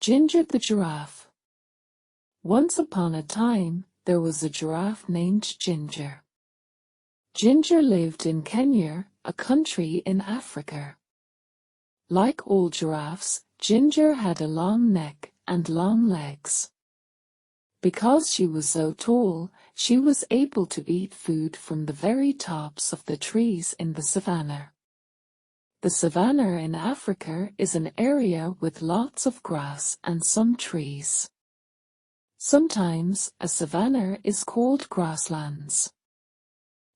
Ginger the Giraffe. Once upon a time, there was a giraffe named Ginger. Ginger lived in Kenya, a country in Africa. Like all giraffes, Ginger had a long neck and long legs. Because she was so tall, she was able to eat food from the very tops of the trees in the savannah. The savannah in Africa is an area with lots of grass and some trees. Sometimes a savannah is called grasslands.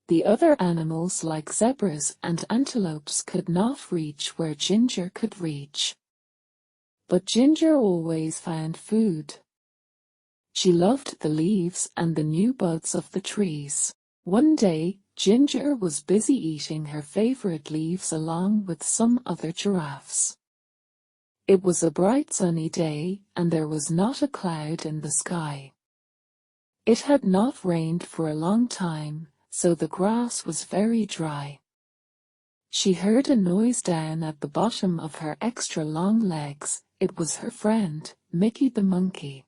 The other animals like zebras and antelopes could not reach where Ginger could reach. But Ginger always found food. She loved the leaves and the new buds of the trees. One day, Ginger was busy eating her favorite leaves along with some other giraffes. It was a bright sunny day, and there was not a cloud in the sky. It had not rained for a long time, so the grass was very dry. She heard a noise down at the bottom of her extra long legs. It was her friend, Mickey the monkey.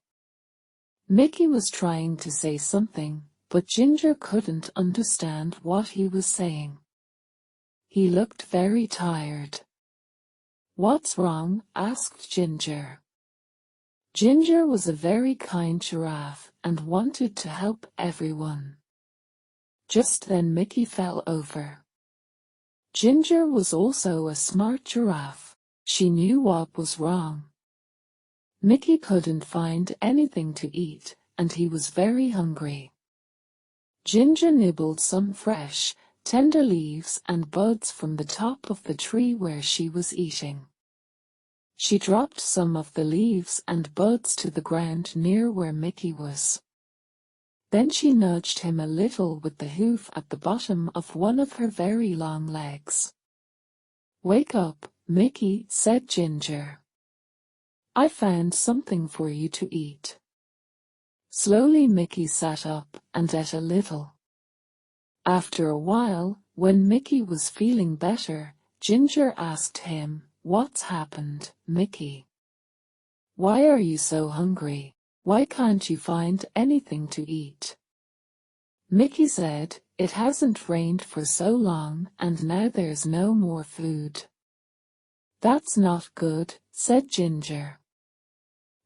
Mickey was trying to say something, but Ginger couldn't understand what he was saying. He looked very tired. "What's wrong?" asked Ginger. Ginger was a very kind giraffe and wanted to help everyone. Just then Mickey fell over. Ginger was also a smart giraffe. She knew what was wrong. Mickey couldn't find anything to eat, and he was very hungry. Ginger nibbled some fresh, tender leaves and buds from the top of the tree where she was eating. She dropped some of the leaves and buds to the ground near where Mickey was. Then she nudged him a little with the hoof at the bottom of one of her very long legs. "Wake up, Mickey," said Ginger. "I found something for you to eat." Slowly Mickey sat up and ate a little. After a while, when Mickey was feeling better, Ginger asked him, "What's happened, Mickey? Why are you so hungry? Why can't you find anything to eat?" Mickey said, "It hasn't rained for so long and now there's no more food." "That's not good," said Ginger.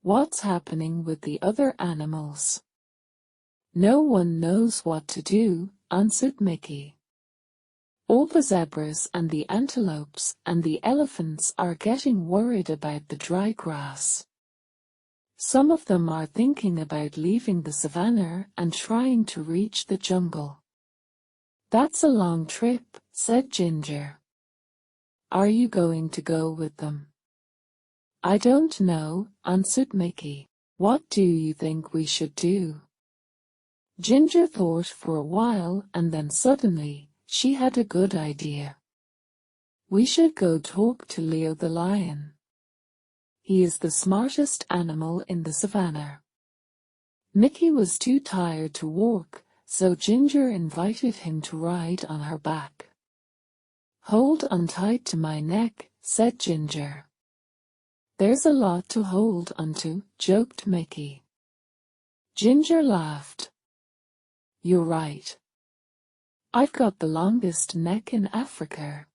"What's happening with the other animals?" "No one knows what to do," answered Mickey. "All the zebras and the antelopes and the elephants are getting worried about the dry grass. Some of them are thinking about leaving the savannah and trying to reach the jungle." "That's a long trip," said Ginger. "Are you going to go with them?" "I don't know," answered Mickey. "What do you think we should do?" Ginger thought for a while and then suddenly, she had a good idea. "We should go talk to Leo the lion. He is the smartest animal in the savannah." Mickey was too tired to walk, so Ginger invited him to ride on her back. "Hold on tight to my neck," said Ginger. "There's a lot to hold onto," joked Mickey. Ginger laughed. "You're right. I've got the longest neck in Africa."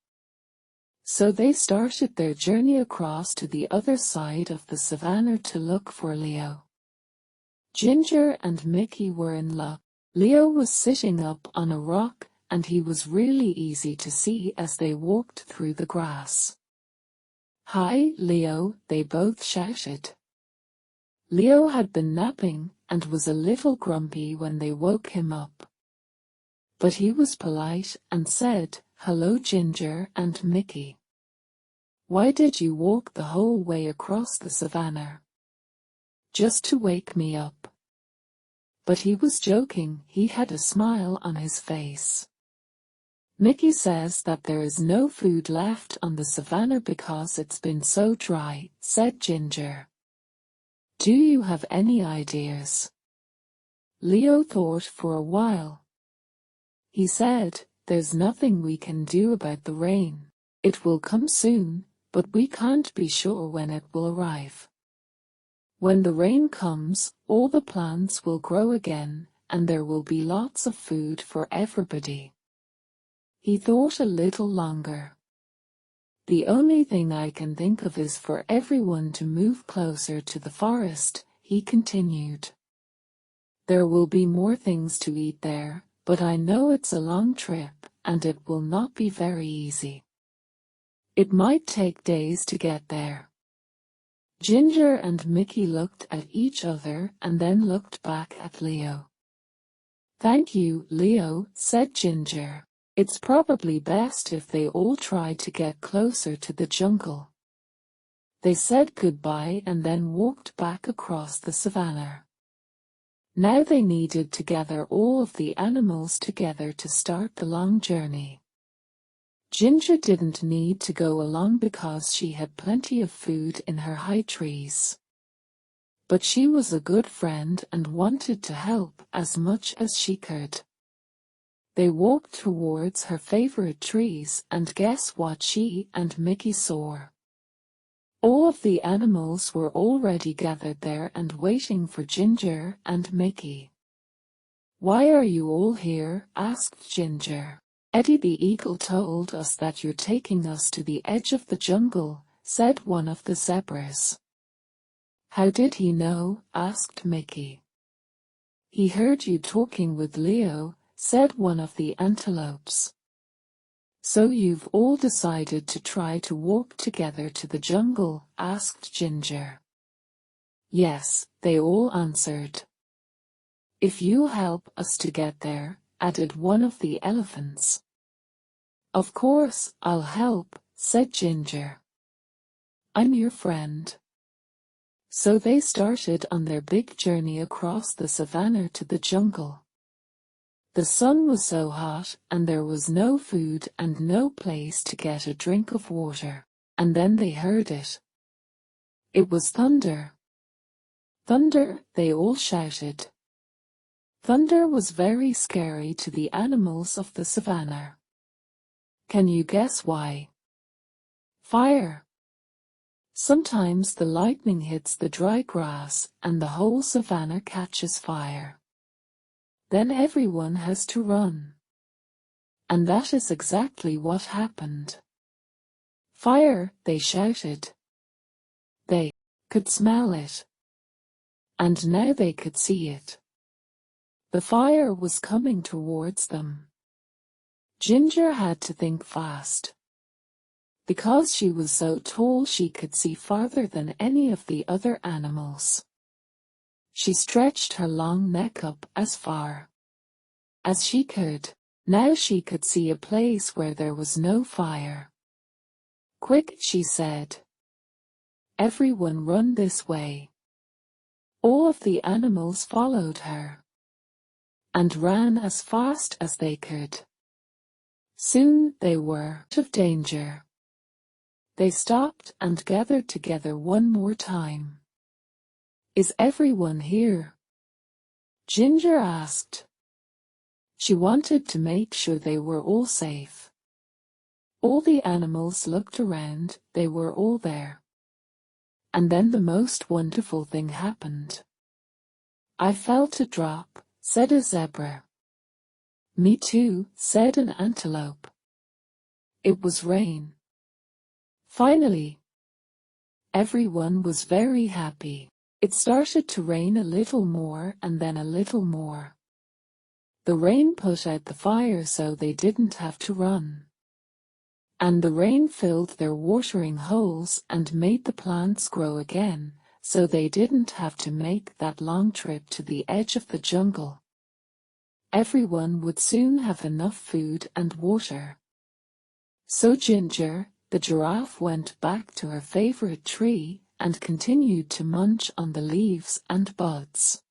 So they started their journey across to the other side of the savannah to look for Leo. Ginger and Mickey were in luck. Leo was sitting up on a rock, and he was really easy to see as they walked through the grass. "Hi, Leo," they both shouted. Leo had been napping and was a little grumpy when they woke him up. But he was polite and said, "Hello, Ginger and Mickey. Why did you walk the whole way across the savannah?" "Just to wake me up." But he was joking, he had a smile on his face. "Mickey says that there is no food left on the savannah because it's been so dry," said Ginger. "Do you have any ideas?" Leo thought for a while. He said, "There's nothing we can do about the rain. It will come soon, but we can't be sure when it will arrive." When the rain comes, all the plants will grow again, and there will be lots of food for everybody. He thought a little longer. The only thing I can think of is for everyone to move closer to the forest, he continued. There will be more things to eat there, but I know it's a long trip, and it will not be very easy. It might take days to get there. Ginger and Mickey looked at each other and then looked back at Leo. Thank you, Leo, said Ginger. It's probably best if they all try to get closer to the jungle. They said goodbye and then walked back across the savannah. Now they needed to gather all of the animals together to start the long journey. Ginger didn't need to go along because she had plenty of food in her high trees. But she was a good friend and wanted to help as much as she could. They walked towards her favorite trees, and guess what she and Mickey saw? All of the animals were already gathered there and waiting for Ginger and Mickey. "Why are you all here?" asked Ginger. "Eddie the Eagle told us that you're taking us to the edge of the jungle," said one of the zebras. "How did he know?" asked Mickey. "He heard you talking with Leo," said one of the antelopes. "So you've all decided to try to walk together to the jungle?" asked Ginger. "Yes," they all answered. "If you'll help us to get there," added one of the elephants. "Of course, I'll help," said Ginger. "I'm your friend." So they started on their big journey across the savannah to the jungle. The sun was so hot, and there was no food and no place to get a drink of water, and then they heard it. It was thunder. "Thunder!" they all shouted. Thunder was very scary to the animals of the savannah. Can you guess why? Fire. Sometimes the lightning hits the dry grass, and the whole savannah catches fire. Then everyone has to run. And that is exactly what happened. "Fire!" they shouted. They could smell it. And now they could see it. The fire was coming towards them. Ginger had to think fast. Because she was so tall, she could see farther than any of the other animals. She stretched her long neck up as far as she could. Now she could see a place where there was no fire. "Quick," she said. "Everyone run this way." All of the animals followed her and ran as fast as they could. Soon they were out of danger. They stopped and gathered together one more time. "Is everyone here?" Ginger asked. She wanted to make sure they were all safe. All the animals looked around, they were all there. And then the most wonderful thing happened. "I felt a drop," said a zebra. "Me too," said an antelope. It was rain. Finally, everyone was very happy. It started to rain a little more and then a little more. The rain put out the fire so they didn't have to run. And the rain filled their watering holes and made the plants grow again, so they didn't have to make that long trip to the edge of the jungle. Everyone would soon have enough food and water. So Ginger, the giraffe, went back to her favorite tree and continued to munch on the leaves and buds.